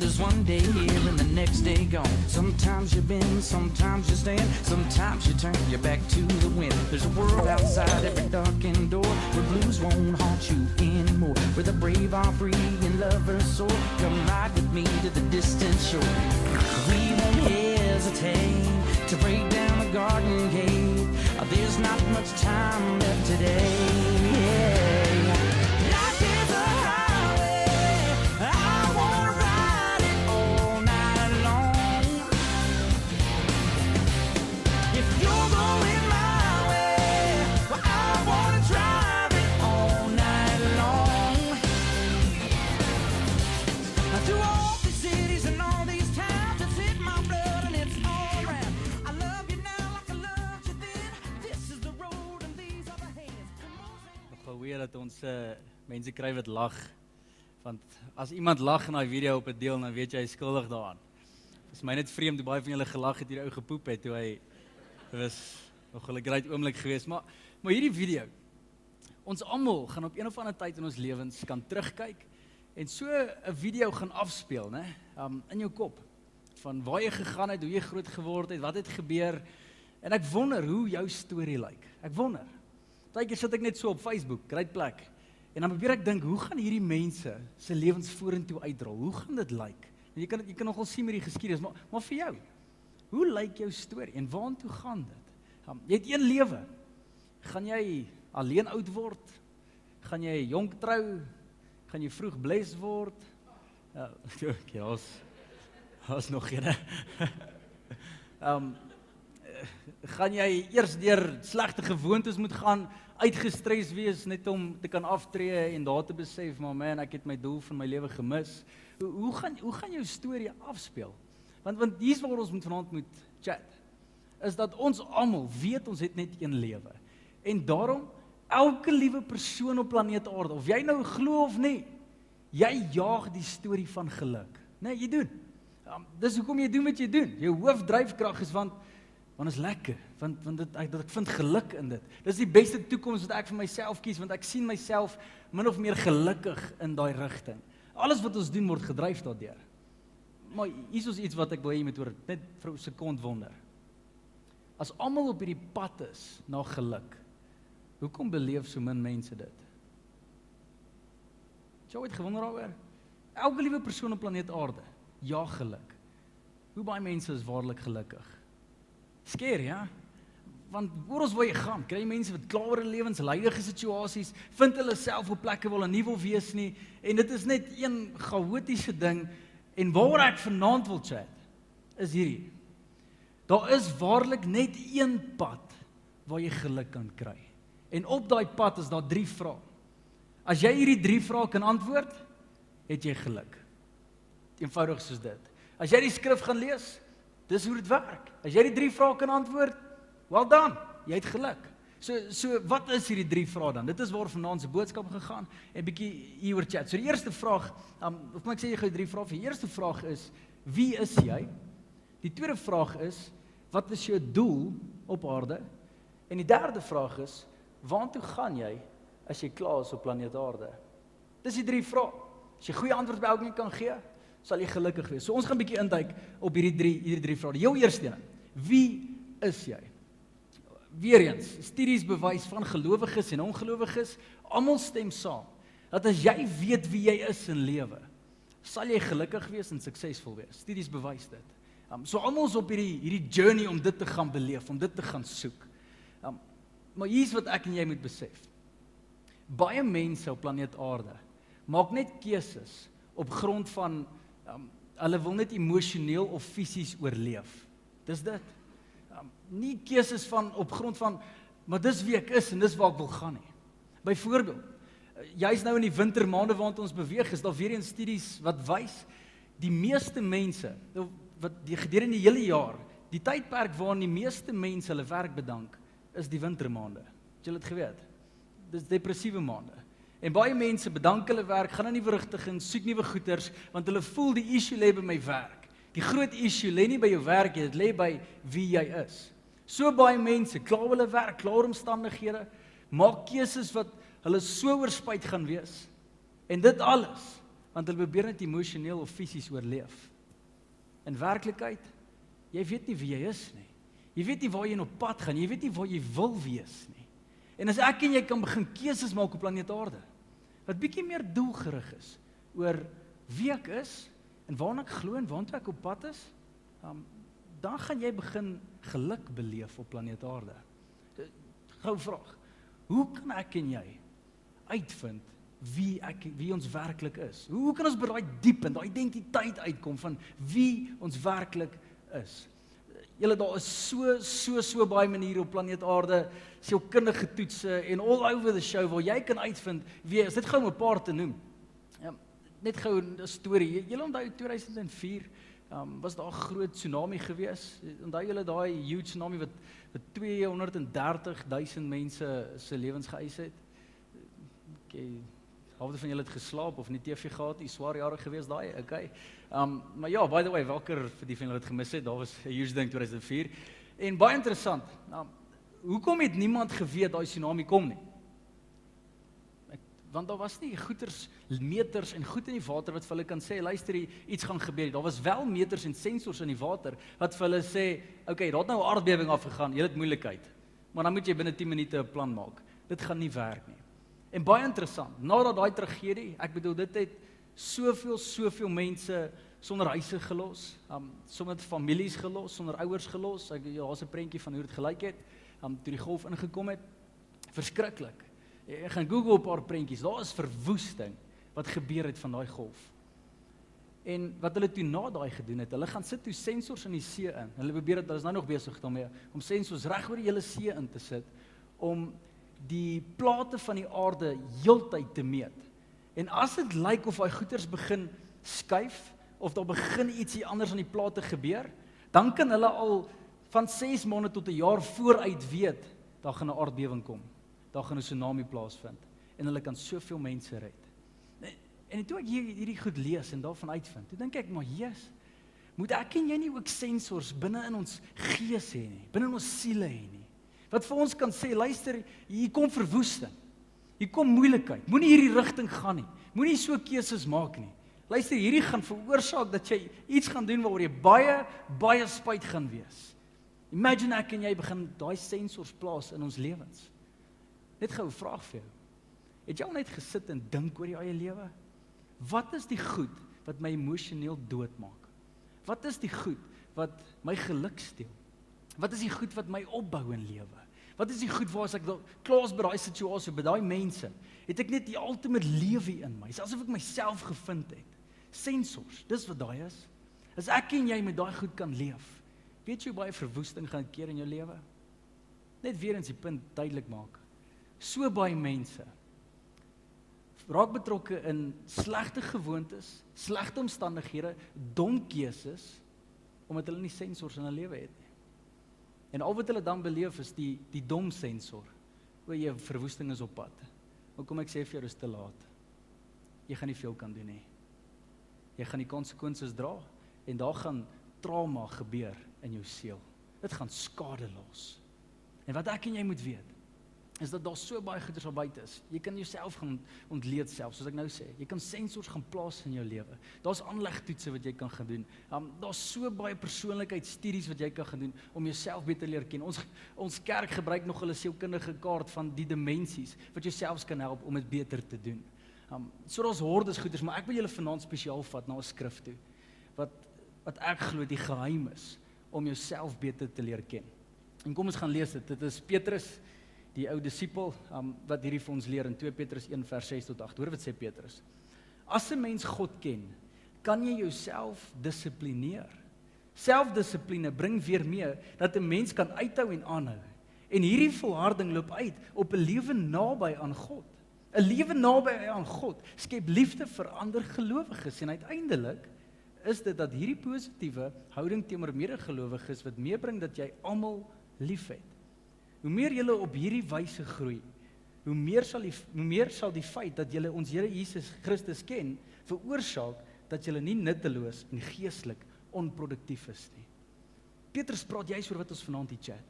there's one day here and the next day gone. Sometimes you bend, sometimes you stand, sometimes you turn your back to the wind. There's a world outside every darkened door where blues won't haunt you anymore, where the brave are free and lovers soar. Come ride with me to the distant shore. We won't hesitate to break down a garden gate. There's not much time left today. Life is a highway, I wanna ride it all night long. If you're going my way, well, I wanna drive it all night long. Through all these cities and all these towns, it's in my blood and it's all around. I love you now like I loved you then. This is the road and these are the hands. Nog gehoor dat ons mense kry wat lag, want as iemand lag in die video op 'n deel, dan weet jy hy is skuldig daaraan. Dit is my net vreemd hoe baie van julle gelag het, hierdie ou gepoep het, toe hy, dit was nog 'n great oomblik geweest, maar hierdie video, ons almal gaan op een of ander tyd in ons lewens kan terugkyk, en so 'n video gaan afspeel, né? In jou kop, van waar jy gegaan het, hoe jy groot geword het, wat het gebeur, en ek wonder hoe jou storie lyk, ek wonder. Partykeer sit ek net so op Facebook, great plek, en dan probeer ek dink, hoe gaan hierdie mense se lewens vorentoe uitrol, hoe gaan dit lyk? En jy kan nogal sien met die geskiedenis, maar vir jou, hoe lyk jou storie, en waartoe gaan dit? Jy het een lewe, gaan jy alleen oud word, gaan jy jonk trou, gaan jy vroeg bles word, daar's nog geen, gaan jy eers deur slegte gewoontes moet gaan, uitgestres wees, net om te kan aftree en daar te besef, maar man, ek het my doel van my lewe gemis. Hoe gaan jou storie afspeel? Want hier's waar ons vanaand moet chat, is dat ons almal weet ons het net een lewe. En daarom, elke liewe persoon op planeet Aarde, of jy nou glo of nie, jy jaag die storie van geluk. Nee, jy doen. Dis hoekom jy doen wat jy doen. Jou hoofdryfkrag is want is lekker, want ek vind geluk in dit. Dis die beste toekoms wat ek vir myself kies, want ek sien myself min of meer gelukkig in daai rigting. Alles wat ons doen word gedryf daardeur. Maar hier is iets wat ek wil hê jy moet hoor, net vir 'n sekond wonder. As almal op hierdie pad is na geluk, hoekom beleef so min mense dit? Het jy ooit gewonder daaroor? Elke liewe persoon op planeet Aarde, ja geluk. Hoe baie mense is waarlik gelukkig? Scary, ja? Want oral waar jy gaan, kry jy mense wat klaar oor lewens, leidige situasies, vind hulle self op plekke waar hulle nie wil wees nie, en dit is net een chaotiese ding, en waaroor ek vanaand wil chat, is hierdie. Daar is waarlik net een pad waar jy geluk kan kry. En op daai pad is daar 3 vrae. As jy hierdie 3 vrae kan antwoord, het jy geluk. Eenvoudig soos dit. As jy die skrif gaan lees, dis hoe dit werk. As jy die 3 vrae kan antwoord, well done, jy het geluk. So wat is hierdie 3 vrae dan? Dit is waar vanaand se boodskap gegaan, en bietjie hieroor chat. So die eerste vraag, of moet ek sê jy gou 3 vrae, die eerste vraag is, wie is jy? Die tweede vraag is, wat is jou doel op aarde? En die derde vraag is, waartoe gaan jy as jy klaar is op planeet Aarde? Dis die 3 vrae. As jy goeie antwoord by elkeen kan gee, sal jy gelukkig wees. So ons gaan bietjie intyk op hierdie drie vrae. Jou eerste een, wie is jy? Weereens, studies bewys van gelowiges en ongelowiges, almal stem saam, dat as jy weet wie jy is in lewe, sal jy gelukkig wees en suksesvol wees. Studies bewys dit. So almal is op hierdie journey om dit te gaan beleef, om dit te gaan soek. Maar hier's wat ek en jy moet besef. Baie mense op planeet Aarde maak net keuses op grond van, hulle wil net emosioneel of fisies oorleef. Dis dit. Nie keuses op grond van, maar dis wie ek is en dis waar ek wil gaan nie. Byvoorbeeld, juist nou in die wintermaande waant ons beweeg, is daar weer eens studies wat wys, die meeste mense, wat gedurende die hele jaar, die tydperk waarin die meeste mense hulle werk bedank, is die wintermaande. Het julle dit geweet? Dis depressiewe maande. En baie mense bedank hulle werk, gaan in die verrigting, soek nuwe goeders, want hulle voel die issue lê by my werk. Die groot issue lê nie by jou werk, dit lê by wie jy is. So baie mense, klaar hulle werk, klaar omstandighede, maak keuses wat hulle so oorspyt gaan wees. En dit alles, want hulle probeer net emosioneel of fisies oorleef. In werklikheid, jy weet nie wie jy is nie. Jy weet nie waar jy op pad gaan, jy weet nie waar jy wil wees nie. En as ek en jy kan begin keuses maak op planeet Aarde, wat bietjie meer doelgerig is, oor wie ek is, en waarna ek glo en waartoe ek op pad is, dan gaan jy begin geluk beleef op planeet Aarde. Gou vraag, hoe kan ek en jy uitvind wie ons werklik is? Hoe kan ons by daai diep en daai identiteit uitkom van wie ons werklik is? Julle, daar is so baie maniere op planeet Aarde, sielkundige toetse en all over the show waar jy kan uitvind wie is. Dit gou 'n paar te noem. Net gou 'n storie. Julle onthou 2004 was daar 'n groot tsunami gewees. Onthou julle daai huge tsunami wat 230,000 mense se lewens geëis het? Okay. Halfte van julle het geslaap of nie TV gehad, die swaar jare gewees daai, okay. Maar ja, by the way, welker vir die van julle het gemis het, daar was 'n huge ding 2004. En baie interessant, hoekom het niemand geweet daai tsunami kom nie? Want daar was nie goeters, meters en goed in die water wat vir hulle kan sê, luister, iets gaan gebeur. Daar was wel meters en sensors in die water wat vir hulle sê, okay, daar het nou 'n aardbewing afgegaan, jy het moeilikheid. Maar dan moet jy binne 10 minute 'n plan maak. Dit gaan nie werk nie. En baie interessant, nadat daai tragedie, ek bedoel, dit het soveel mense sonder huise gelos, sonder families gelos, sonder ouers gelos. Daar's 'n prentjie van hoe dit gelyk het, toe die golf ingekom het. Verskriklik. Ek gaan Google 'n paar prentjies. Daar is verwoesting wat gebeur het van daai golf. En wat hulle toe na daai gedoen het, hulle gaan sit toe sensors in die see in. Hulle probeer dit, hulle is nou nog besig daarmee om sensors reg oor die hele see in te sit om die plate van die aarde heeltyd te meet. En as dit lyk of daai goeters begin skuif of daar begin ietsie anders aan die plate gebeur, dan kan hulle al van 6 maande tot 'n jaar vooruit weet, daar gaan 'n aardbewing kom. Daar gaan 'n tsunami plaasvind en hulle kan soveel mense red. En toe ek hierdie goed lees en daarvan uitvind, toe dink ek, maar Jesus, moet ek en jy nie ook sensors binne in ons gees hê nie, binne in ons siele hê nie, wat vir ons kan sê, luister, hier kom verwoesting, hier kom moeilikheid, moenie hierdie rigting gaan nie, moenie so keuses maak nie. Luister, hierdie gaan veroorsaak dat jy iets gaan doen waaroor jy baie spyt gaan wees. Imagine ek en jy begin daai sensors plaas in ons lewens. Net gou 'n vraag vir jou. Het jy al net gesit en dink oor jou eie lewe? Wat is die goed wat my emosioneel doodmaak? Wat is die goed wat my geluk steel? Wat is die goed wat my opbou in lewe? Wat is die goed waar as ek klaar by daai situasie, by daai mense, het ek net die ultimate lewe in my, asof ek myself gevind het. Sensors, dis wat daai is. As ek en jy met daai goed kan leef, weet jy hoe baie verwoesting gaan keer in jou lewe? Net weer eens die punt duidelik maak. So baie mense raak betrokke in slegte gewoontes, slegte omstandighede, dom keuses, omdat hulle nie sensors in hulle lewe het nie. En al wat hulle dan beleef is die dom sensor. O, jy verwoesting is op pad. Maar kom ek sê vir jou, is te laat. Jy gaan nie veel kan doen nie. Jy gaan die konsekwensies dra en daar gaan trauma gebeur in jou siel. Dit gaan skade los. En wat ek en jy moet weet, is dat daar so baie goeders al buite is. Jy kan jouself gaan ontleed self, soos ek nou sê. Jy kan sensors gaan plaas in jou lewe. Daar's aanlegtoetse wat jy kan gaan doen. Daar's so baie persoonlikheidsstudies wat jy kan gaan doen om jouself beter leer ken. Ons kerk gebruik nog hulle sielkundige kaart van die dimensies wat jou selfs kan help om dit beter te doen. So daar's hordes goeders, maar ek wil julle vanaand spesiaal vat na 'n skrif toe wat ek glo die geheim is om jouself beter te leer ken. En kom ons gaan lees dit. Dit is Petrus, die ou disipel, wat hierdie vir ons leer in 2 Petrus 1 vers 6 tot 8. Hoor wat sê Petrus. As 'n mens God ken, kan jy jouself dissiplineer. Selfdissipline bring weer mee dat 'n mens kan uithou en aanhou. En hierdie volharding loop uit op 'n lewe naby aan God. 'n Lewe naby aan God skep liefde vir ander gelowiges en uiteindelik is dit dat hierdie positiewe houding teenoor medegelowiges wat meebring dat jy almal liefhet. Hoe meer julle op hierdie wyse groei, hoe meer sal die feit dat julle ons Here Jesus Christus ken, veroorsaak dat julle nie nutteloos en geestelik onproduktief is nie. Petrus praat juist oor wat ons vanaand hier chat.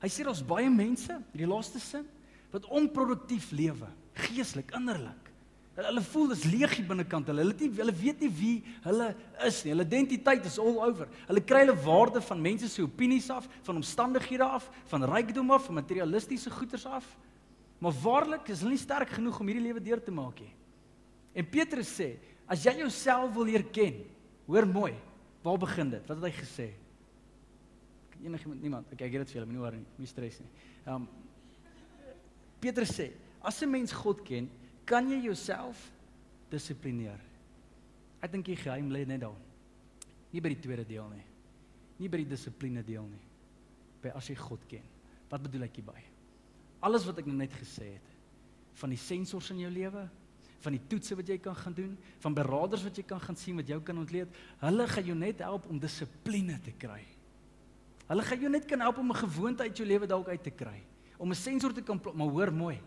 Hy sê daar's baie mense, die laaste sin, wat onproduktief lewe, geestelik, innerlik. Hulle voel dis leeg hier binnekant hulle. Hulle weet nie wie hulle is nie. Hulle identiteit is all over. Hulle kry hulle waarde van mense se opinies af, van omstandighede af, van rykdom af, van materialistiese goederes af. Maar waarlik is hulle nie sterk genoeg om hierdie lewe deur te maak nie. En Petrus sê, as jy jouself wil leer ken, hoor mooi, waar begin dit? Wat het hy gesê? Niemand, ek het dit vir julle, moenie worry nie, nie stres nie. Petrus sê, as 'n mens God ken, kan jy jouself dissiplineer. Ek dink die geheim lê net daar. Nie by die tweede deel nie. Nie by die dissipline deel nie. By as jy God ken. Wat bedoel ek hierby? Alles wat ek nou net gesê het, van die sensors in jou lewe, van die toetse wat jy kan gaan doen, van beraders wat jy kan gaan sien, wat jou kan ontleed, hulle gaan jou net help om dissipline te kry. Hulle gaan jou net kan help om 'n gewoonte uit jou lewe dalk uit te kry, om 'n sensor te kan maar hoor mooi,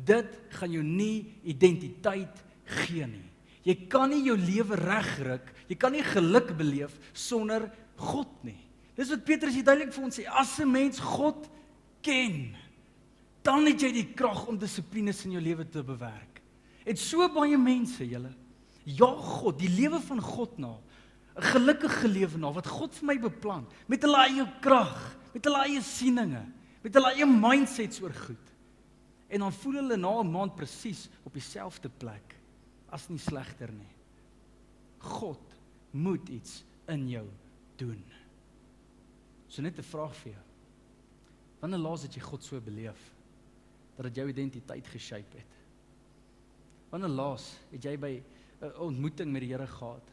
dit gaan jou nie identiteit gee nie. Jy kan nie jou lewe regruk, jy kan nie geluk beleef sonder God nie. Dis wat Petrus hier duidelik vir ons sê, as 'n mens God ken, dan het jy die krag om dissiplines in jou lewe te bewerk. En so baie mense, julle, ja God, die lewe van God na, 'n gelukkige lewe na, wat God vir my beplan, met hulle eie krag, met hulle eie sieninge, met hulle eie mindsets oor goed. En dan voel hulle na 'n maand presies op dieselfde plek, as nie slegter nie. God moet iets in jou doen. So net 'n vraag vir jou. Wanneer laas het jy God so beleef, dat dit jou identiteit geshape het? Wanneer laas het jy by 'n ontmoeting met die Here gehad,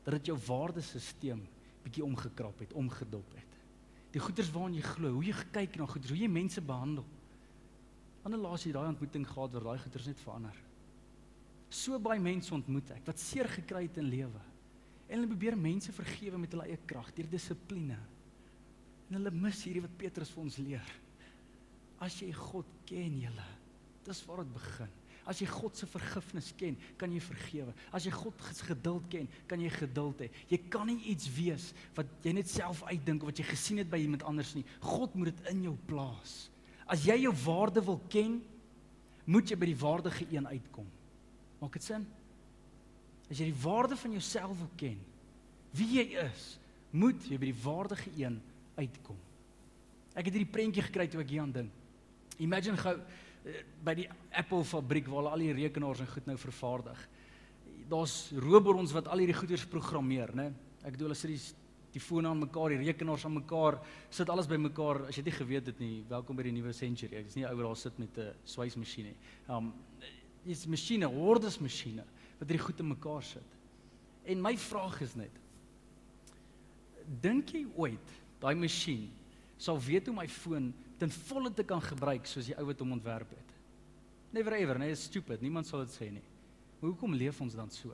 dat dit jou waardesisteem bietjie omgekrap het, omgedop het? Die goeders waarin jy glo, hoe jy kyk na goeders, hoe jy mense behandel. Wanneer laas jy daai ontmoeting gehad waar daai goeders net verander? So baie mense ontmoet ek, wat seer gekry het in lewe. En hulle probeer mense vergewe met hulle eie krag, deur dissipline. En hulle mis hierdie wat Petrus vir ons leer. As jy God ken, julle, dis waar dit begin. As jy God se vergifnis ken, kan jy vergewe. As jy God se geduld ken, kan jy geduld hê. Jy kan nie iets wees wat jy net self uitdink of wat jy gesien het by iemand anders nie. God moet dit in jou plaas. As jy jou waarde wil ken, moet jy by die waardige een uitkom. Maak dit sin? As jy die waarde van jouself wil ken, wie jy is, moet jy by die waardige een uitkom. Ek het hierdie prentjie gekry toe ek hier aan dink. Imagine gou by die Apple fabriek waar hulle al die rekenaars en goed nou vervaardig. Daar's robots wat al hierdie goeders programmeer, né? Ek bedoel, hulle sit die fone aan mekaar, die rekenaars aan mekaar, sit alles by mekaar. As jy dit nie geweet het nie, welkom by die nuwe century. Ek is nie ou wat daar sit met 'n swysmasjien nie. Dis masjiene, hordes masjiene wat hierdie goed in mekaar sit. En my vraag is net, dink jy ooit daai masjien sal weet hoe my foon ten volle te kan gebruik soos die ou wat hom ontwerp het? Never ever, nee, is stupid, niemand sal dit sê nie. Maar hoekom leef ons dan so?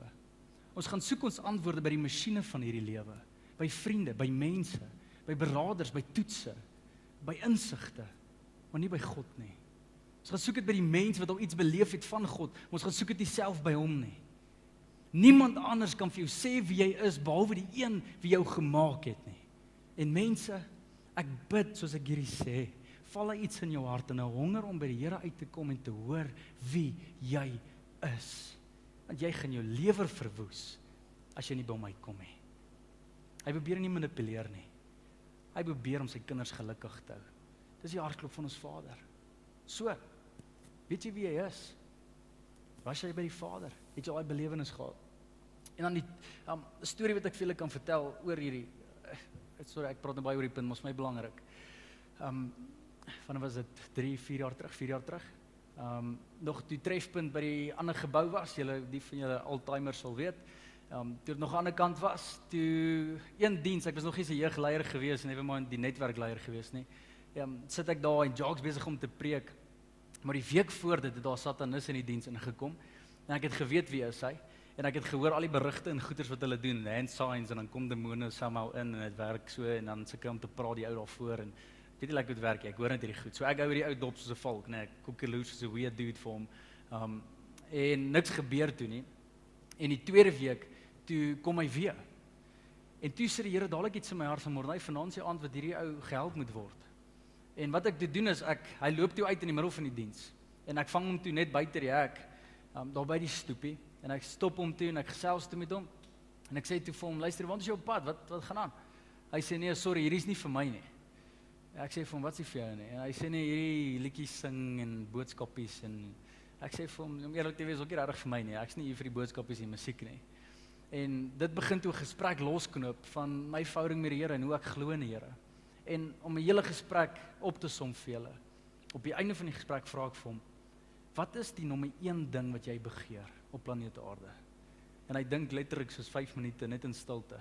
Ons gaan soek ons antwoorde by die masjiene van hierdie lewe, by vriende, by mense, by beraders, by toetse, by insigte, maar nie by God nie. Ons gaan soek dit by die mens wat al iets beleef het van God, maar ons gaan soek dit nie self by hom nie. Niemand anders kan vir jou sê wie jy is, behalwe die een wie jou gemaak het nie. En mense, ek bid, soos ek hierdie sê, val daar iets in jou hart en 'n honger om by die Here uit te kom en te hoor wie jy is. Want jy gaan jou lewer verwoes as jy nie by hom uitkom nie. Hy probeer nie manipuleer nie. Hy probeer om sy kinders gelukkig te hou. Dis die hartklop van ons Vader. So, weet jy wie jy is? Was jy by die Vader? Het jy al die belewenis gehad? En dan die storie wat ek vir julle kan vertel oor hierdie, sorry, ek praat nou baie oor die punt, maar is my belangrik. Wanneer was dit 4 jaar terug, nog die trefpunt by die ander gebou was, die van julle altimers sal weet, toe het nog aan die ander kant was, toe een diens, ek was nog nie sy jeugleier gewees, en even maar die netwerkleier gewees nie, sit ek daar en Jacques besig om te preek, maar die week voor dit het daar Satanis in die diens ingekom, en ek het geweet wie is hy, en ek het gehoor al die berigte en goeders wat hulle doen, hand signs, en dan kom demone somehow in, en het werk so, en dan sit ek om te praat die ou daarvoor, en ek weet nie like hoe het werk, ek hoor net hierdie goed, so ek hou hierdie ou dop soos 'n valk, nee, ek koekeloos soos 'n weird dude vir hom, en niks gebeur toe nie, en die tweede week, toe kom hy weer, en toe sê die Here dadelik iets in my hart van môre, vanaand se aand wat hierdie ou gehelp moet word, en wat ek doen is, hy loop toe uit in die middel van die diens, en ek vang hom toe net buite die hek, daar by die stoepie, en ek stop hom toe, en ek gesels toe met hom, en ek sê toe vir hom, luister, wat is jou pad, wat gaan aan? Hy sê, nee, sorry, hierdie is nie vir my nie. Ek sê vir hom, wat is die vir jou nie? En hy sê, nee, hierdie liedjies sing, en boodskapies, en ek sê vir hom, om eerlik te wees, ook nie regtig vir my nie, ek is nie hier vir die boodskapies en musiek nie. En dit begin toe 'n gesprek losknoop van my verhouding met die Here en hoe ek glo in die Here. En om 'n hele gesprek op te som vir julle. Op die einde van die gesprek vra ek vir hom, wat is die nommer 1 ding wat jy begeer op planeet Aarde? En hy dink letterlik soos 5 minute net in stilte.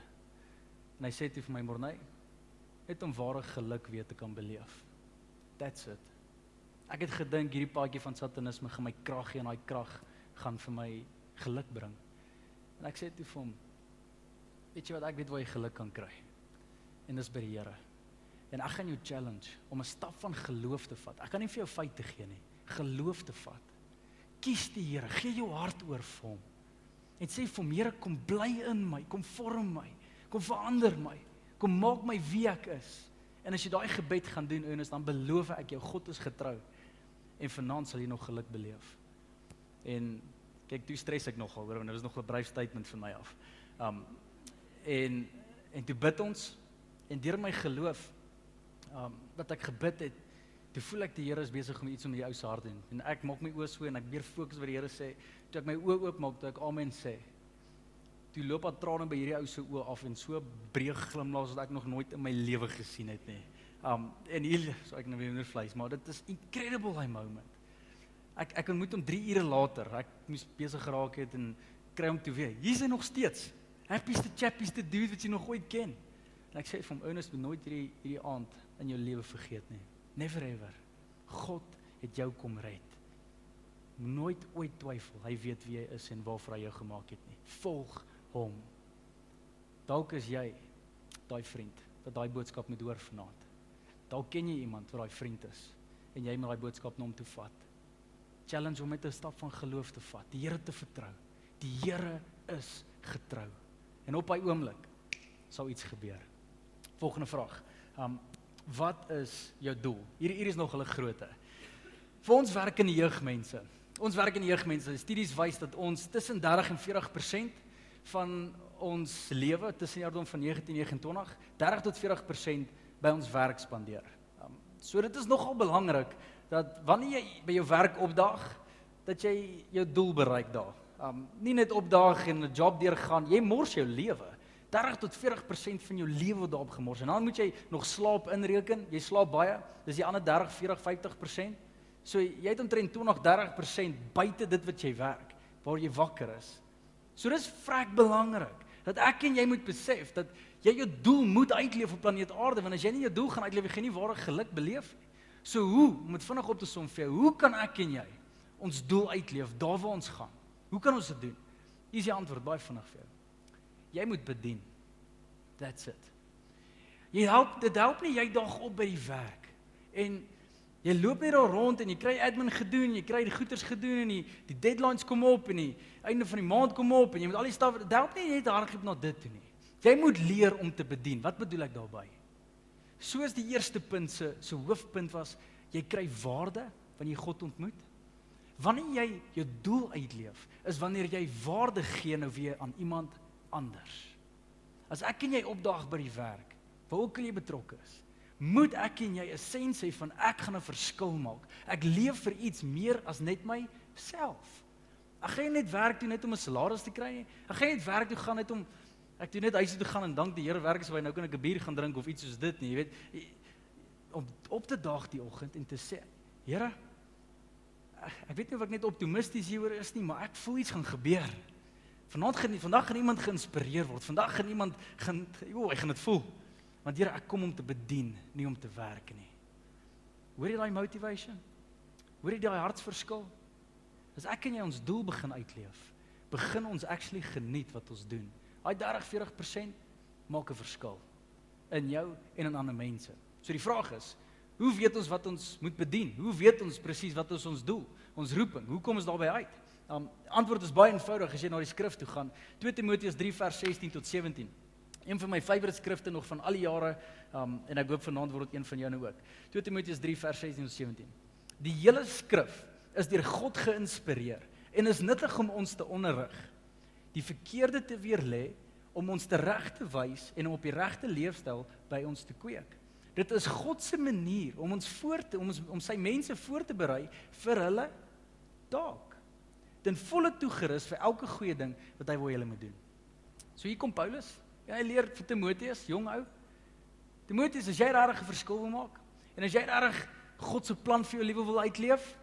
En hy sê toe vir my, Morney, net om ware geluk weer te kan beleef. That's it. Ek het gedink hierdie paadjie van satanisme gaan my krag gee en daai krag gaan vir my geluk bring. En ek sê toe vir hom, weet jy wat, ek weet waar jy geluk kan kry. En dis by die Here. En ek gaan jou challenge om 'n stap van geloof te vat. Ek kan nie vir jou feite gee nie. Geloof te vat. Kies die Here, gee jou hart oor vir hom. En sê vir hom, Here, kom bly in my, kom vorm my, kom verander my, kom maak my wie ek is. En as jy daai gebed gaan doen, Ernest, dan beloof ek jou, God is getrou. En vanaand sal jy nog geluk beleef. En kyk, toe stres ek nogal, want dit was nog 'n brief statement van my af. En toe bid ons, en deur my geloof, wat ek gebid het, toe voel ek die Here is besig om iets om die ou se hart te doen. En ek maak my oë so, en ek weer fokus wat die Here sê. Toe ek my oë oopmaak, toe ek amen sê, toe loop daar trane by hierdie ou se oë af, en so breek glimlag wat ek nog nooit in my lewe gesien het nie. En hier, so ek nou weer minder vleis, maar dit is incredible, die moment. Ek ontmoet hom 3 ure later, ek moes besig geraak het, en kry hom toe weer, hier is hy nog steeds, happieste, chappieste dude wat jy nog ooit ken. En ek sê vir hom, Ernest, moet nooit hierdie aand in jou lewe vergeet nie, never ever, God het jou kom red, nooit ooit twyfel, hy weet wie hy is en waarvoor hy jou gemaak het nie, volg hom. Dalk is jy daai vriend, wat daai boodskap moet hoor vanaand. Dalk ken jy iemand wat daai vriend is, en jy moet daai boodskap na hom toe vat. Challenge om met 'n stap van geloof te vat, die Here te vertrou. Die Here is getrou. En op hy oomblik sal iets gebeur. Volgende vraag. Wat is jou doel? Hier is nog 'n grootte. Vir ons werk in die jeugmense. Ons werk in die jeugmense. Studies wys dat ons tussen 30 en 40% van ons lewe tussen die ouderdom van 19 en 29, 30 tot 40% by ons werk spandeer. So dit is nogal belangrik dat wanneer jy by jou werk opdaag, dat jy jou doel bereik daar. Nie net opdaag en 'n job deurgaan, jy mors jou lewe. 30 tot 40% van jou lewe word daarop gemors. En dan moet jy nog slaap inreken, jy slaap baie, dis die ander 30, 40, 50%. So jy het omtrent 20, 30% buite dit wat jy werk, waar jy wakker is. So dis vrek belangrik, dat ek en jy moet besef, dat jy jou doel moet uitleef op planeet Aarde, want as jy nie jou doel gaan uitleef, jy gaan nie ware geluk beleef nie. So hoe, om het vinnig op te som vir jou, hoe kan ek en jy ons doel uitleef, daar waar ons gaan? Hoe kan ons dit doen? Hier is die antwoord, baie vinnig vir jou. Jy moet bedien. That's it. Dit help nie, jy daag op by die werk, en jy loop net daar rond, en jy kry admin gedoen, jy kry die goeders gedoen, en die deadlines kom op, en die einde van die maand kom op, en jy moet al die staf, dit help nie net hardloop na dit toe nie. Jy moet leer om te bedien. Wat bedoel ek daarby? Soos die eerste punt se hoofpunt was, jy kry waarde wanneer jy God ontmoet. Wanneer jy jou doel uitleef, is wanneer jy waarde gee nou weer aan iemand anders. As ek en jy opdaag by die werk, waar ook al jy betrokke is, moet ek en jy 'n sens hê van ek gaan 'n verskil maak. Ek leef vir iets meer as net myself. Ek gaan net werk toe net om 'n salaris te kry nie. Ek gaan net werk toe gaan net om ek doen net huis toe gaan en dank die Here werk is by nou kan ek 'n bier gaan drink of iets soos dit nie, jy weet. Om op te daag die oggend en te sê, Here, ek weet nie of ek net optimisties hieroor is nie, maar ek voel iets gaan gebeur. Vandag gaan iemand geïnspireer word. Vandag gaan iemand hy gaan dit voel. Want Here, ek kom om te bedien, nie om te werk nie. Hoor jy daai motivation? Hoor jy daai hartsverskil? As ek en jy ons doel begin uitleef, begin ons actually geniet wat ons doen. Daai 30-40% maak 'n verskil in jou en in ander mense. So die vraag is, hoe weet ons wat ons moet bedien? Hoe weet ons presies wat is ons doel? Ons roeping, hoe kom ons daarby uit? Antwoord is baie eenvoudig as jy na die skrif toe gaan. 2 Timoteus 3 vers 16 tot 17. Een van my favorite skrifte nog van al die jare, en ek hoop vanaand word dit een van jou nou ook. 2 Timoteus 3 vers 16 tot 17. Die hele skrif is deur God geïnspireer En is nuttig om ons te onderrig, die verkeerde te weerlê, om ons te reg te wys en om op die regte leefstyl by ons te kweek. Dit is God se manier om ons om sy mense voor te berei vir hulle taak. Ten volle toegerus vir elke goeie ding wat hy wil julle moet doen. So hier kom Paulus, en hy leer vir Timoteus, jong ou. Timoteus, as jy regtig 'n verskil wil maak, en as jy regtig God se plan vir jou lewe wil uitleef,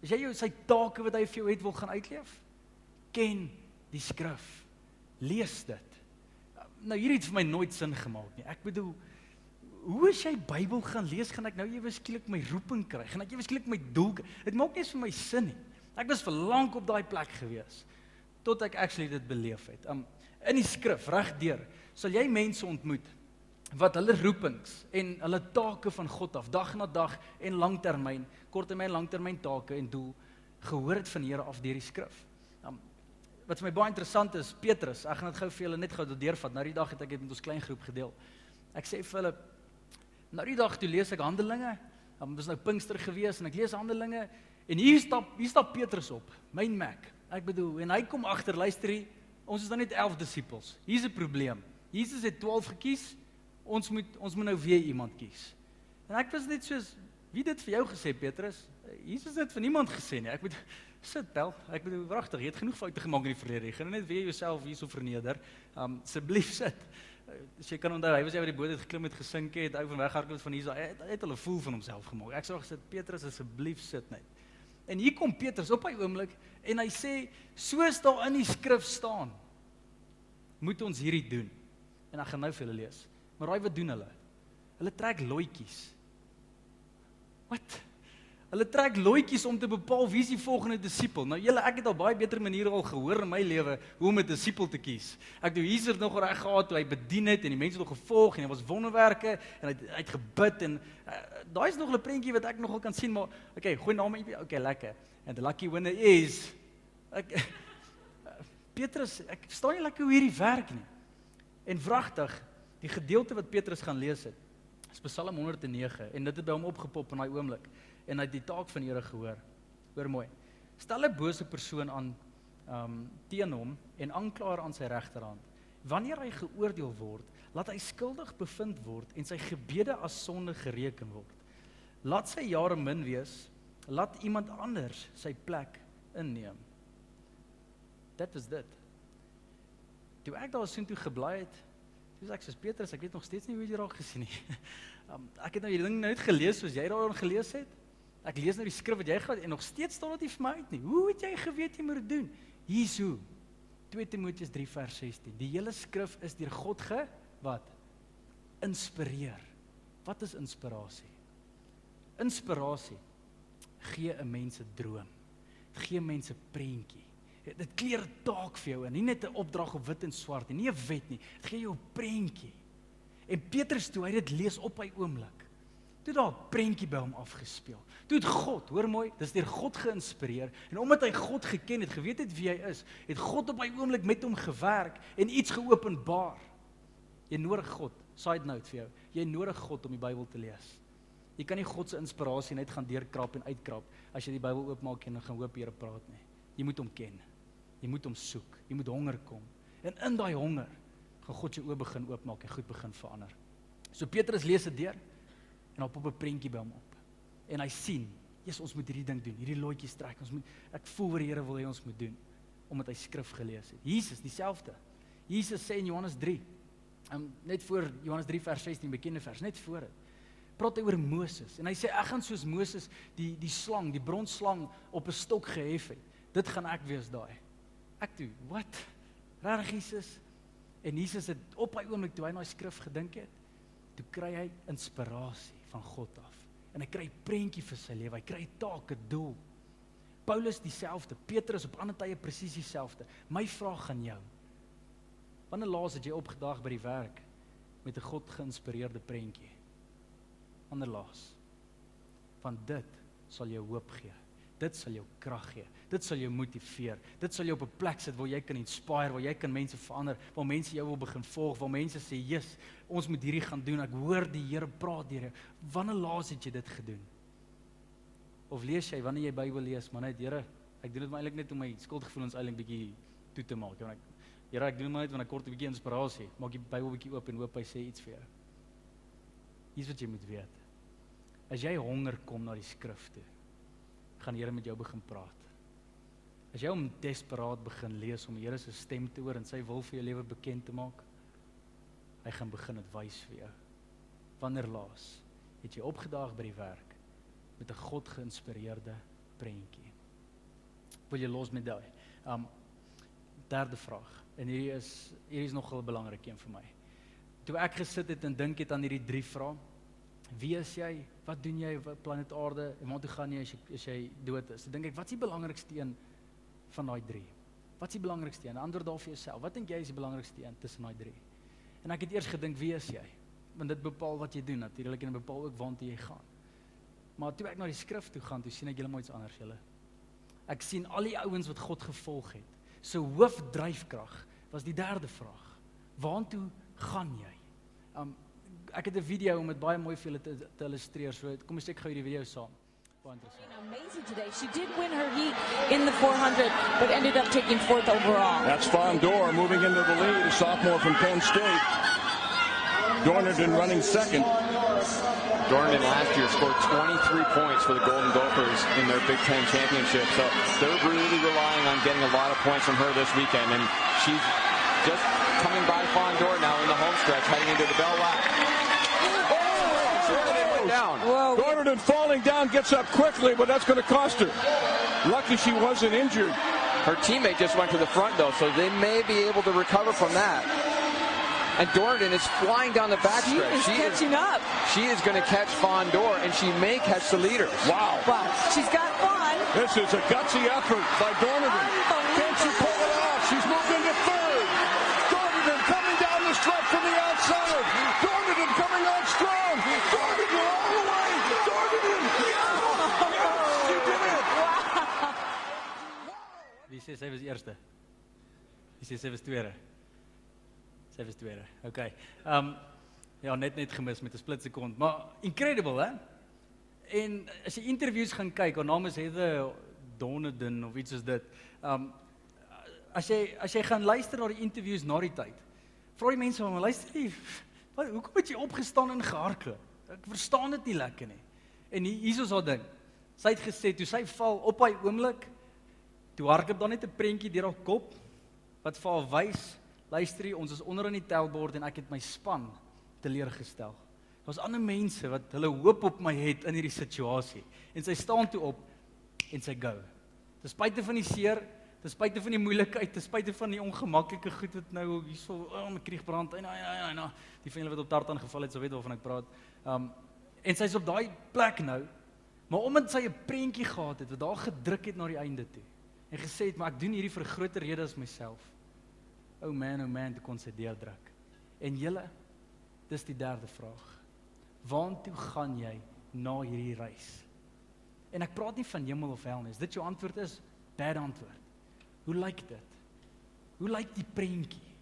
as jy sy take wat hy vir jou het wil gaan uitleef, ken die skrif. Lees dit. Nou hier het vir my nooit sin gemaak nie. Ek bedoel, hoe as jy Bybel gaan lees, gaan ek nou ewe skielik my roeping kry, gaan ek ewe skielik my doel kry. Dit maak nie eens vir my sin nie. Ek was vir lank op daai plek gewees, tot ek actually dit beleef het. In die skrif, regdeur, sal jy mense ontmoet, wat hulle roepings en hulle take van God af, dag na dag en langtermyn, korttermyn, langtermyn take en doel, gehoor het van die Here af deur die skrif. Wat vir my baie interessant is, Petrus, ek gaan dit gou vir julle net gou deurvat, nou die dag het ek dit met ons klein groep gedeel. Ek sê vir hulle, nou die dag toe lees ek Handelinge, dit was nou Pinkster gewees, en ek lees Handelinge, en hier stap Petrus op, myn Mac, ek bedoel, en hy kom agter, luister hier, ons is dan net 11 disippels, hier is 'n probleem, Jesus het 12 gekies, ons moet nou weer iemand kies. En ek was net soos, wie dit vir jou gesê, Petrus? Jesus het vir niemand gesê nie, ek bedoel, sit pel, ek bedoel, wragtig, jy het genoeg foute gemaak in die verlede, jy gaan net weer jouself hierso verneder, asseblief sit. As jy kan onthou, hy was jy wat die boot het geklim het, gesink het, ou van weghardloop van hier, hy het hulle voel van homself gemaak. Ek sê gesit, Petrus, asseblief sit net. En hier kom Petrus op hy oomblik, en hy sê, soos daar in die skrif staan, moet ons hierdie doen. En ek gaan nou vir julle lees. Maar raai wat doen hulle? Hulle trek looitjies. Wat? Hulle trek looitjies om te bepaal wie is die volgende disipel. Nou julle, ek het al baie beter maniere al gehoor in my lewe hoe om 'n disipel te kies. Ek doen Jesus nog reg gehad toe hy bedien het en die mense het hom gevolg en hy was wonderwerke en hy het gebid en daai is nog 'n prentjie wat ek nogal kan sien, maar okay, gooi naam in. Okay, lekker. And the lucky winner is Petrus, ek verstaan nie lekker hoe hierdie werk nie. En wragtig, die gedeelte wat Petrus gaan lees het, is Psalm 109 en dit het by hom opgepop in daai oomblik. En hy het die taak van die Here gehoor. Hoor mooi. Stel 'n bose persoon aan teen hom en aanklaer aan sy regterhand. Wanneer hy geoordeel word, laat hy skuldig bevind word en sy gebede as sonde gereken word. Laat sy jare min wees, laat iemand anders sy plek inneem. Dit is dit. Toe ek daar soontoe gebly het, toe sê ek soos Petrus, ek weet nog steeds nie hoe jy raak gesien nie. Ek het nou hierdie ding nooit gelees soos jy daarin gelees het. Ek lees nou die skrif wat jy gehad en nog steeds staan dit nie vir my uit nie. Hoe het jy geweet jy moet doen? Hier's hoe. 2 Timoteus 3 vers 16. Die hele skrif is deur God inspireer. Wat is inspirasie? Inspirasie gee 'n mens 'n droom. Dit gee mense 'n prentjie. Dit kleer 'n taak vir jou in, nie net 'n opdrag op wit en swart nie, nie 'n wet nie. Dit gee jou 'n prentjie. En Petrus toe hy dit lees op hy oomblik, toe daar 'n prentjie by hom afgespeel. Toe het God, hoor mooi, dis deur God geïnspireer en omdat hy God geken het, geweet het wie hy is, het God op hy oomblik met hom gewerk en iets geopenbaar. Jy nodig God, side note vir jou. Jy nodig God om die Bybel te lees. Jy kan nie God se inspirasie net gaan deurkrap en uitkrap as jy die Bybel oopmaak en dan gaan hoop Here praat nie. Jy moet hom ken. Jy moet hom soek. Jy moet honger kom. En in daai honger gaan God jou oë begin oopmaak en goed begin verander. So Petrus lees dit deur en op 'n prentjie by hom op. En hy sien, Jesus, ons moet hierdie ding doen. Hierdie loetjies trek. Ek voel wat die Here wil hê ons moet doen omdat hy skrif gelees het. Jesus dieselfde. Jesus sê in Johannes 3, net voor Johannes 3 vers 16, bekende vers, net voor dit. Praat hy oor Moses en hy sê ek gaan soos Moses die slang, die bronsslang op 'n stok gehef het. Dit gaan ek wees daai. Ek toe, wat? Regtig Jesus? En Jesus het op hy oomblik toe hy na die skrif gedink het, toe kry hy inspirasie van God af. En hy kry 'n prentjie vir sy lewe, hy kry 'n taak, 'n doel. Paulus dieselfde, Petrus op ander tye presies dieselfde. My vraag aan jou, wanneer laas het jy opgedag by die werk met 'n God geïnspireerde prentjie? Wanneer laas? Want dit sal jou hoop gee. Dit sal jou krag gee. Dit sal jou motiveer. Dit sal jou op 'n plek sit waar jy kan inspire, waar jy kan mense verander, waar mense jou wil begin volg, waar mense sê, "Jesus, ons moet hierdie gaan doen. Ek hoor die Here praat deur jou." Wanneer laas het jy dit gedoen? Of lees jy wanneer jy Bybel lees, maar net, Here, Ek doen dit maar eintlik net om my skuldgevoelens eintlik bietjie toe te maak. Want Here, ek doen dit maar net want ek kort 'n bietjie inspirasie. Maak die Bybel bietjie oop en hoop hy sê iets vir jou. Hier's wat jy moet weet. As jy honger kom na die skrif toe, gaan die Here met jou begin praat. As jy hom desperaat begin lees om die Here se stem te hoor en sy wil vir jou lewe bekend te maak, hy gaan begin dit wys vir jou. Wanneer laas het jy opgedaag by die werk met 'n God geïnspireerde prentjie? Wil jy los met daai? Derde vraag. En hierdie is nogal 'n belangrike een vir my. Toe ek gesit het en dink het aan hierdie 3 vrae, wie is jy? Wat doen jy op planeet Aarde? En waartoe gaan jy as jy dood is? Dan dink ek, wat is die belangrikste een van daai 3? Wat is die belangrikste een? Antwoord daar vir jouself. Wat dink jy is die belangrikste een tussen daai 3? En ek het eers gedink, wie is jy? Want dit bepaal wat jy doen natuurlik en dit bepaal ook waartoe jy gaan. Maar toe ek na die skrif toe gaan, toe sien ek heeltemal iets anders julle. Ek sien al die ouens wat God gevolg het. So hoofdryfkrag was die derde vraag. Waartoe gaan jy? Ek het 'n video om dit baie mooi vir julle te illustreer. So kom ons kyk gou hierdie video saam. Baie interessant. Amazing today. She did win her heat in the 400, but ended up taking 4th overall. That's Fawn Dorr moving into the lead, a sophomore from Penn State. Dorniden running second. Dorniden last year scored 23 points for the Golden Gophers in their Big Ten championship. So they're really relying on getting a lot of points from her this weekend. And she's just coming by Fawn Dorr now in the home stretch, heading into the bell lap. Dorniden went down. Whoa. Dorniden falling down, gets up quickly, but that's going to cost her. Lucky she wasn't injured. Her teammate just went to the front, though, so they may be able to recover from that. And Dorniden is flying down the backstretch. She is catching up. She is going to catch Fawn Dorr, and she may catch the leaders. Wow. Wow. She's got fun. This is a gutsy effort by Dorniden. Can she pull it off? She's moved into third. Dorniden coming down the stretch from the outside. Dorniden coming on strong. Dorniden all the way. Dorniden. Yes, she did it. Wie sê sy was eerste? Wie sê sy was tweede? Sy was tweede. Okay. Ja, net gemis met 'n split sekond, maar incredible, hè? En as jy interviews gaan kyk, haar naam is Heather Dorniden of iets soos dit. As jy gaan luister na die interviews na die tyd, vra die mense maar luister jy, hoekom het jy opgestaan en gehardloop? Ek verstaan dit nie lekker nie. En hier is haar ding. Sy het gesê toe sy val op hy oomblik, toe hardloop dan net 'n prentjie deur haar kop wat vir haar wys, luister jy, ons is onder in die tellbord en ek het my span teleurgestel. Daar's ander mense wat hulle hoop op my het in hierdie situasie. En sy staan toe op en sy go. Ten spyte van die seer, ten spyte van die moeilikheid, ten spyte van die ongemaklike goed wat nou hierso my kriegbrand en die van julle wat op tartan geval het, sou weet waarvan ek praat. En sy's op daai plek nou, maar omdat sy 'n prentjie gehad het wat daar gedruk het na die einde toe en gesê het, maar ek doen hierdie vir 'n groter rede as myself. Oh man, toe kon sy deurdruk. En julle, dis die derde vraag. Waartoe gaan jy na hierdie reis? En ek praat nie van hemel of hel nie. As dit jou antwoord is, derde antwoord. Hoe lyk dit? Hoe lyk die prentjie?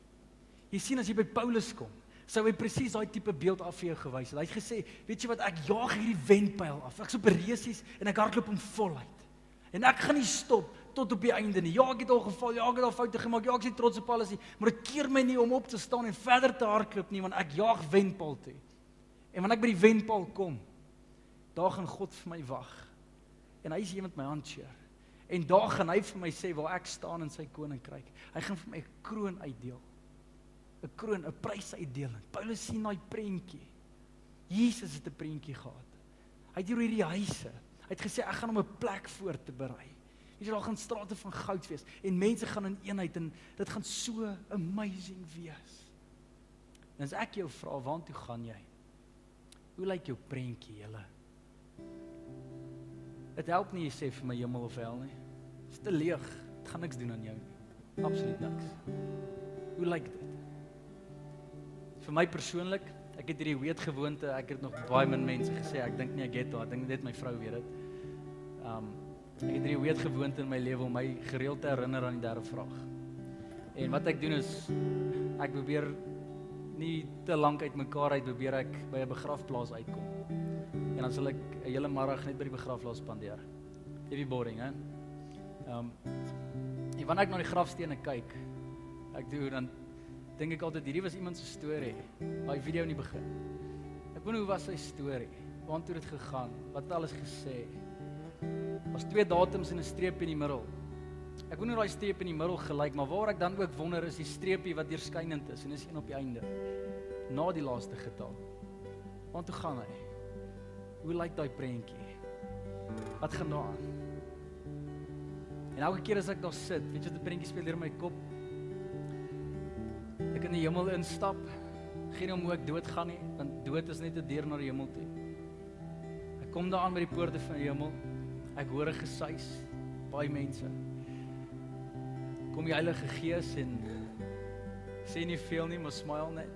Jy sien as jy by Paulus kom, sou hy presies daai tipe beeld af vir jou gewys het. Hy het gesê, weet jy wat, ek jaag hierdie wendpyl af. Ek's op 'n resies en ek hardloop hom voluit. En ek gaan nie stop tot op die einde nie. Ja, ek het al geval, ja, ek het al foute gemaak, ja, ek is trots op alles nie, maar dit keer my nie om op te staan en verder te hardloop nie, want ek jaag wendpaal toe. En wanneer ek by die wendpaal kom, daar gaan God vir my wag. En hy is hier met my handskeer. En daar gaan hy vir my sê waar ek staan in sy koninkryk. Hy gaan vir my 'n kroon uitdeel. 'n Kroon, 'n prys uitdeel. Paulus sien daai prentjie. Jesus het 'n prentjie gehad. Hy het hier hierdie huise. Hy het gesê ek gaan hom 'n plek voor te berei. Jy sien, daar gaan strate van goud wees en mense gaan in eenheid en dit gaan so amazing wees. En as ek jou vra, waartoe gaan jy? Hoe lyk jou prentjie, julle? Dit help nie jy sê vir my hemel of hel nie. Dit is te leeg. Dit gaan niks doen aan jou nie. Absoluut niks. Hoe lyk dit? Vir my persoonlik, ek het hierdie weetgewoonte, ek het nog baie min mense gesê, ek dink nie ek het daar, ek dink net my vrou weet dit. Ek het hierdie weetgewoonte in my lewe om my gereeld te herinner aan die derde vraag. En wat ek doen is, ek probeer nie te lank uit mekaar uit, probeer ek by 'n begrafplaas uitkom. En dan sal ek 'n hele middag net by die begrafplaas spandeer. Heavy boring, hè? En wanneer ek na die grafstene kyk, dan dink ek altyd, hierdie was iemand se storie, daai video in die begin. Ek wonder hoe was sy storie, waartoe het dit gegaan, wat het alles gesê. Was 2 datums en 'n streep in die middel. Ek wonder hoe daai streep in die middel gelyk, maar waar ek dan ook wonder is die streepie wat deurskynend is, en is een op die einde, na die laaste getal. Waartoe gaan hy? Hoe lyk daai prentjie? Wat gaan daar aan? En elke keer as ek daar sit, weet jy wat die prentjie speel deur my kop? Ek in die hemel instap, geen om hoe ek dood gaan nie, want dood is net 'n deur na die hemel toe. Ek kom daar aan by die poorte van die hemel, ek hoor 'n gesuis, baie mense. Kom die Heilige Gees en sê nie veel nie, maar smile net.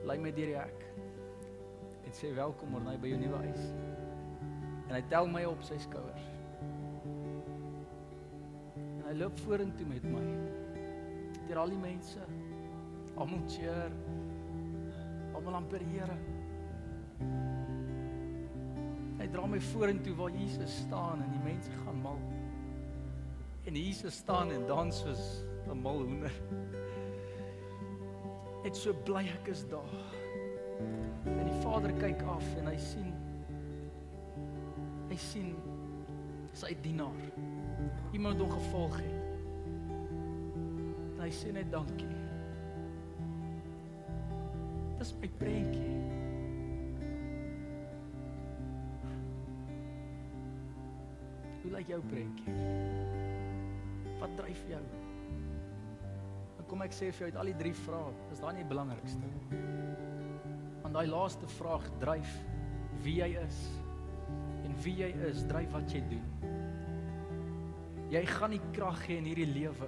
Lei my deur die hek en sê welkom Morney by jou nuwe huis. En hy tel my op sy skouers. En hy loop vorentoe met my. Deur al die mense, almal cheer, almal aanbid die Here. Hy dra my vorentoe waar Jesus staan en die mense gaan mal. En Jesus staan en dans soos 'n mal hoender. Ek so bly ek is daar. En die Vader kyk af en hy sien sy dienaar. Iemand wat hom gevolg het. En hy sê net dankie. Dis my prentjie. Hoe lyk jou prentjie? Wat dryf jou? Dan kom ek sê vir jou uit al die 3 vrae, is daai nie die belangrikste. Want daai laaste vraag dryf wie jy is. En wie jy is, dryf wat jy doen. Jy gaan nie krag hê in hierdie lewe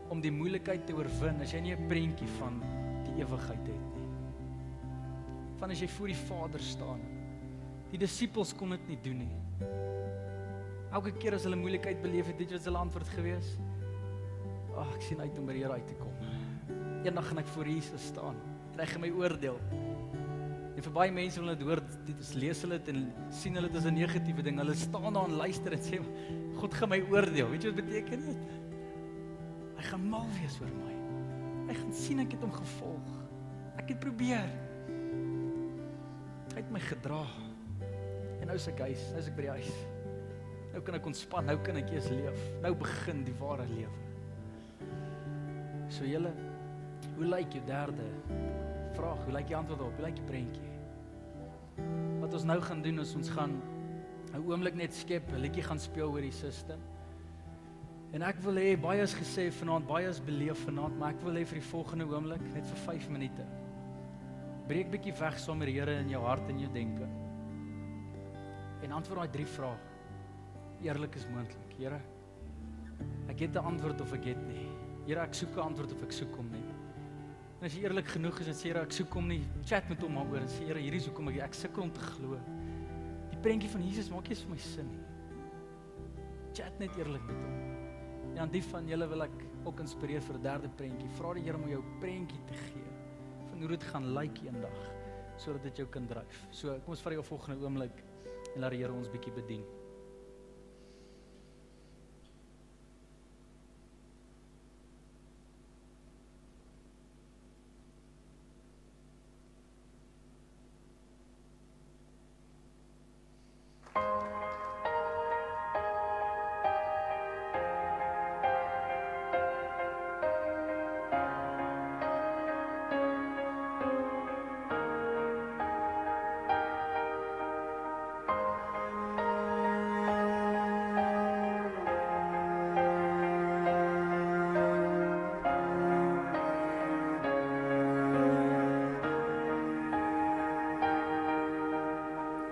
om die moeilikheid te oorwin as jy nie 'n prentjie van die ewigheid het nie. Van as jy voor die Vader staan. Die disippels kon dit nie doen nie. Elke keer as hulle moeilikheid beleef het, weet jy wat hulle antwoord gewees? Ek sien uit om by die Here uit te kom. Eendag gaan ek voor Jesus staan. Hy gaan my oordeel. En vir baie mense wil dit hoor, lees hulle dit en sien hulle dit as 'n negatiewe ding. Hulle staan daar en luister en sê, God gaan my oordeel. Weet jy wat beteken dit? Hy gaan mal wees oor my. Hy gaan sien ek het hom gevolg. Ek het probeer. Hy het my gedra. En nou is ek huis, nou is ek by die huis. Nou kan ek ontspan, nou kan ek eers leef. Nou begin die ware lewe. So julle, hoe lyk jou derde vraag? Hoe lyk die antwoord op? Hoe lyk die prentjie? Wat ons nou gaan doen is ons gaan 'n oomblik net skep, 'n liedjie gaan speel oor die system. En ek wil hê, baie is gesê vanaand, baie is beleef vanaand, maar ek wil hê vir die volgende oomblik, net vir 5 minute. Breek bietjie weg saam met die Here in jou hart en jou denke. En antwoord daai 3 vrae. Eerlik is moontlik. Here, ek het 'n antwoord of ek het nie. Here, ek soek 'n antwoord of ek soek hom nie. En as jy eerlik genoeg is en sê, Here, ek soek hom nie, chat met hom daaroor en sê, Here, hierdie is hoekom ek sukkel om te glo. Die prentjie van Jesus maak nie eens vir my sin nie. Chat net eerlik met hom. En aan die van julle wil ek ook inspireer vir 'n derde prentjie. Vra die Here om jou prentjie te gee van hoe dit gaan lyk eendag, sodat dit jou kan dryf. So, kom ons vat die volgende oomblik en laat die Here ons bietjie bedien.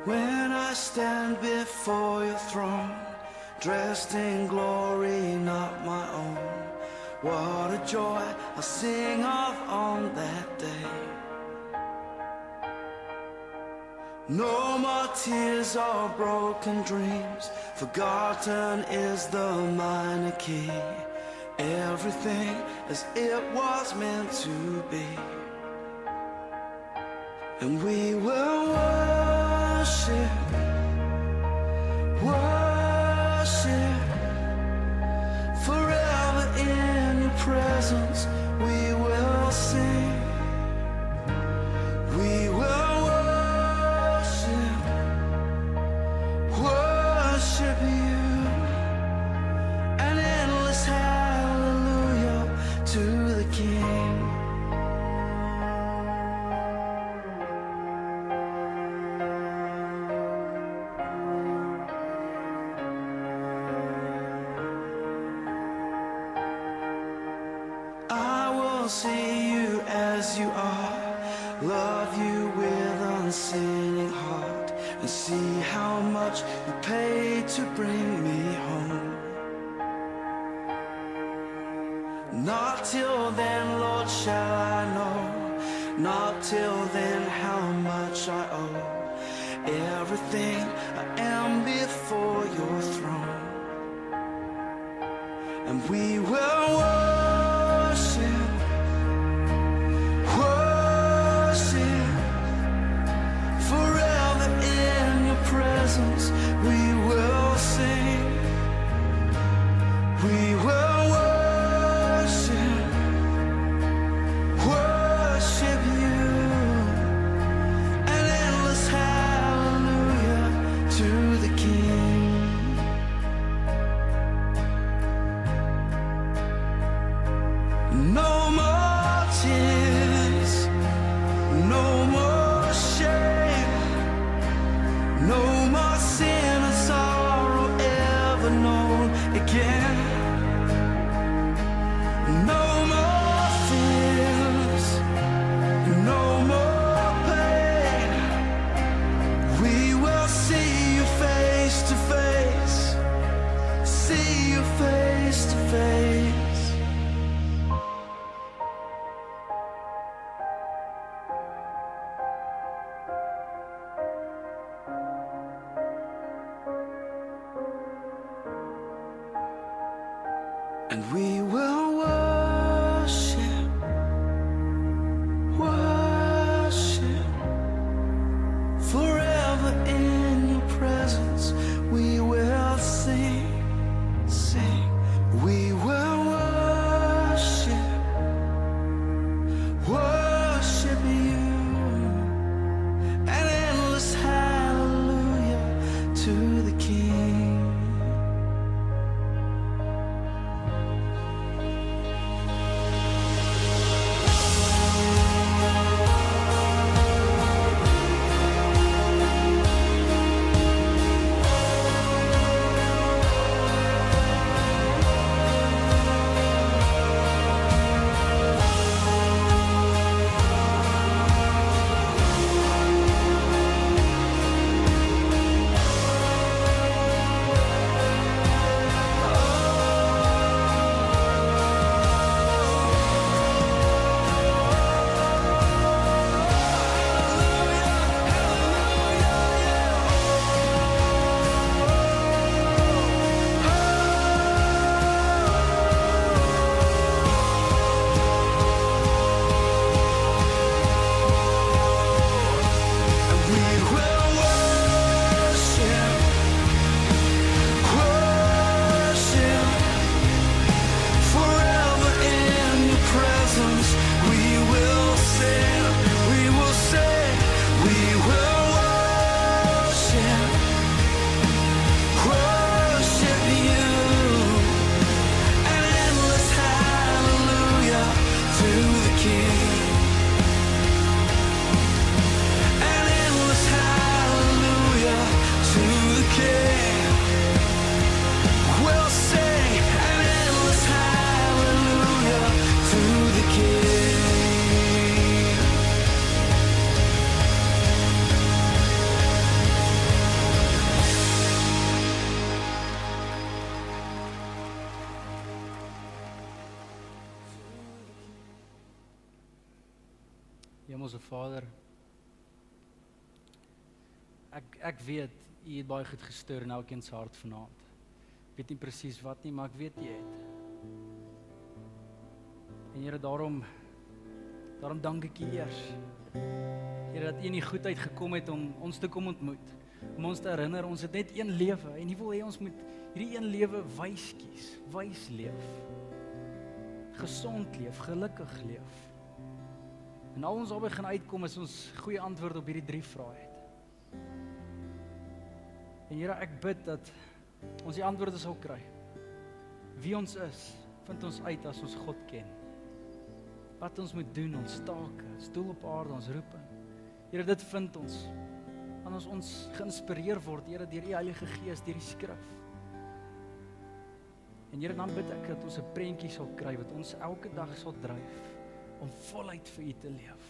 When I stand before your throne, dressed in glory, not my own, what a joy I'll sing of on that day. No more tears or broken dreams, forgotten is the minor key. Everything as it was meant to be. And we will worship, worship, and see how much you paid to bring me home. Not till then, Lord, shall I know. Not till then, how much I owe. Everything I am before your throne. And we will worship, worship, forever in your presence. We will sing, we will worship, worship you. An endless hallelujah to the King. No more tears, no more shame, no more sin and sorrow ever known again. No more fears, no more pain. We will see you face to face, see you face to face. And we will worship, worship, forever in your presence. We will sing, sing. We will worship, worship you. An endless hallelujah to the King. Hemelse Vader, ek weet, U het baie goed gestuur in elkeen se hart vanaand. Ek weet nie presies wat nie, maar ek weet U het. En Here, daarom dank ek U eers. Here, dat U in die goedheid gekom het om ons te kom ontmoet, om ons te herinner, ons het net een lewe, en U wil hê ons moet hierdie een lewe wys kies, wys leef, gesond leef, gelukkig leef. En al ons albei gaan uitkom as ons goeie antwoord op hierdie 3 vrae het. En Here, ek bid dat ons die antwoorde sal kry. Wie ons is, vind ons uit as ons God ken. Wat ons moet doen, ons take, ons doel op aarde, ons roeping. Here, dit vind ons. Wanneer ons geïnspireer word, Here, deur U Heilige Gees, deur die skrif. En Here, dan bid ek dat ons 'n prentjie sal kry wat ons elke dag sal dryf om voluit vir U te leef.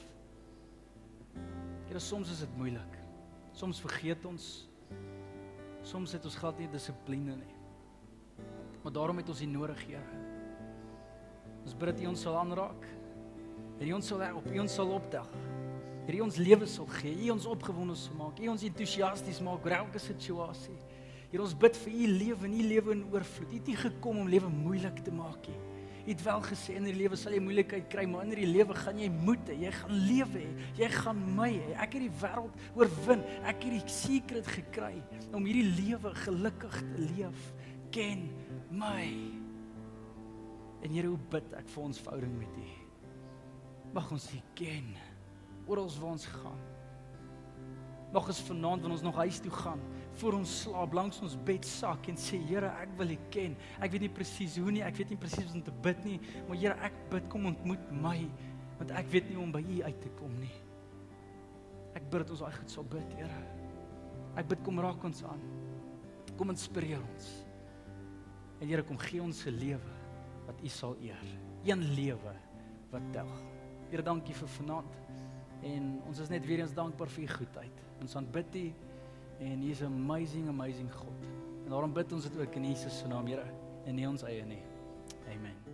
Here, soms is dit moeilik. Soms vergeet ons. Soms het ons glad nie dissipline nie. Maar daarom het ons die nodig, Here. Ons bid dat U ons sal aanraak. En U ons sal op U ons sal opdag. Dat U ons lewe sal gee, U ons opgewonde sal maak, U ons entoesiasties maak oor elke situasie. Here, ons bid vir U lewe en U lewe in oorvloed. U het nie gekom om lewe moeilik te maak nie. U het wel gesê in die lewe sal jy moeilikheid kry, maar in die lewe gaan jy moed hê, jy gaan lewe hê, jy gaan my hê. Ek het die wêreld oorwin. Ek het die secret gekry om hierdie lewe gelukkig te leef. Ken my. En Here, hoe bid ek vir ons verhouding met U? Mag ons U ken oral waar ons gaan. Mag ons vanaand wanneer ons nog huis toe gaan, voor ons slaap, langs ons bed sak en sê, Here, ek wil U ken. Ek weet nie presies hoe nie, ek weet nie presies wat om te bid nie, maar Here, ek bid, kom ontmoet my, want ek weet nie hoe om by U uit te kom nie. Ek bid dat ons daai goed sal bid, Here. Ek bid, kom raak ons aan. Kom inspireer ons. En Here, kom gee ons 'n lewe wat U sal eer. Een lewe wat tel. Here, dankie vir vanaand. En ons is net weer eens dankbaar vir U goedheid. Ons aanbid U en U is 'n amazing God. En daarom bid ons dit ook in Jesus se naam, Here, en nie ons eie nie. Amen.